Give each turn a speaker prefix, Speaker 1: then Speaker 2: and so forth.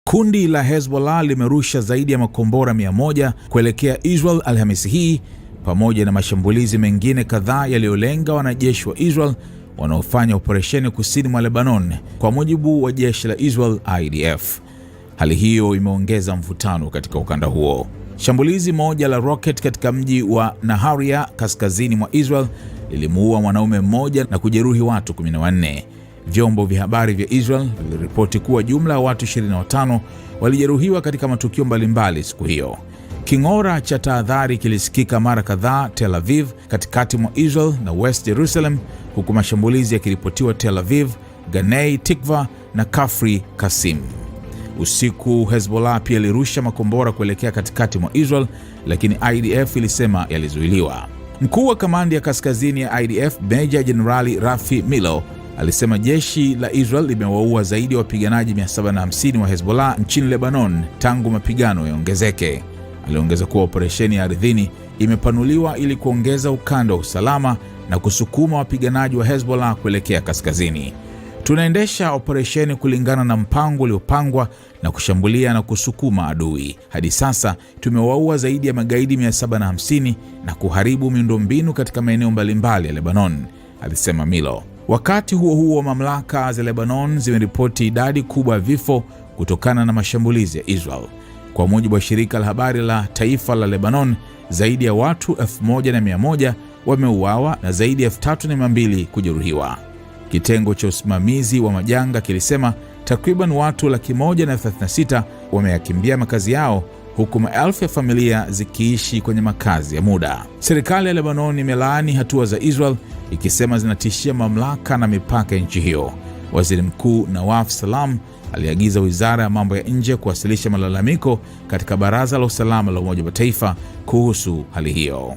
Speaker 1: Kundi la Hezbollah limerusha zaidi ya makombora 100 kuelekea Israel Alhamisi hii, pamoja na mashambulizi mengine kadhaa yaliyolenga wanajeshi wa Israel wanaofanya operesheni kusini mwa Lebanon, kwa mujibu wa jeshi la Israel IDF. Hali hiyo imeongeza mvutano katika ukanda huo. Shambulizi moja la rocket katika mji wa Naharia kaskazini mwa Israel lilimuua mwanaume mmoja na kujeruhi watu 14. Vyombo vya habari vya Israel viliripoti kuwa jumla ya watu 25 walijeruhiwa katika matukio mbalimbali siku hiyo. King'ora cha tahadhari kilisikika mara kadhaa Tel Aviv, katikati mwa Israel na West Jerusalem, huku mashambulizi yakiripotiwa Tel Aviv, Ganei Tikva na Kafri Kasim. Usiku Hezbollah pia ilirusha makombora kuelekea katikati mwa Israel, lakini IDF ilisema yalizuiliwa. Mkuu wa kamandi ya kaskazini ya IDF, Meja Jenerali Rafi Milo, alisema jeshi la Israel limewaua zaidi ya wapiganaji 750 wa Hezbollah nchini Lebanon tangu mapigano yaongezeke. Aliongeza kuwa operesheni ya ardhini imepanuliwa ili kuongeza ukanda wa usalama na kusukuma wapiganaji wa Hezbollah kuelekea kaskazini. Tunaendesha operesheni kulingana na mpango uliopangwa na kushambulia na kusukuma adui. Hadi sasa tumewaua zaidi ya magaidi 750 na kuharibu miundombinu katika maeneo mbalimbali ya Lebanon, alisema Milo. Wakati huo huo, mamlaka za Lebanon zimeripoti idadi kubwa ya vifo kutokana na mashambulizi ya Israel. Kwa mujibu wa shirika la habari la taifa la Lebanon, zaidi ya watu 1100 wameuawa na zaidi ya 3200 kujeruhiwa. Kitengo cha usimamizi wa majanga kilisema takriban watu 136,000 wameyakimbia makazi yao, huku maelfu ya familia zikiishi kwenye makazi ya muda. Serikali ya Lebanon imelaani hatua za Israel, ikisema zinatishia mamlaka na mipaka ya nchi hiyo. Waziri Mkuu Nawaf Salam aliagiza Wizara ya Mambo ya Nje kuwasilisha malalamiko katika Baraza la Usalama la Umoja wa Mataifa kuhusu hali hiyo.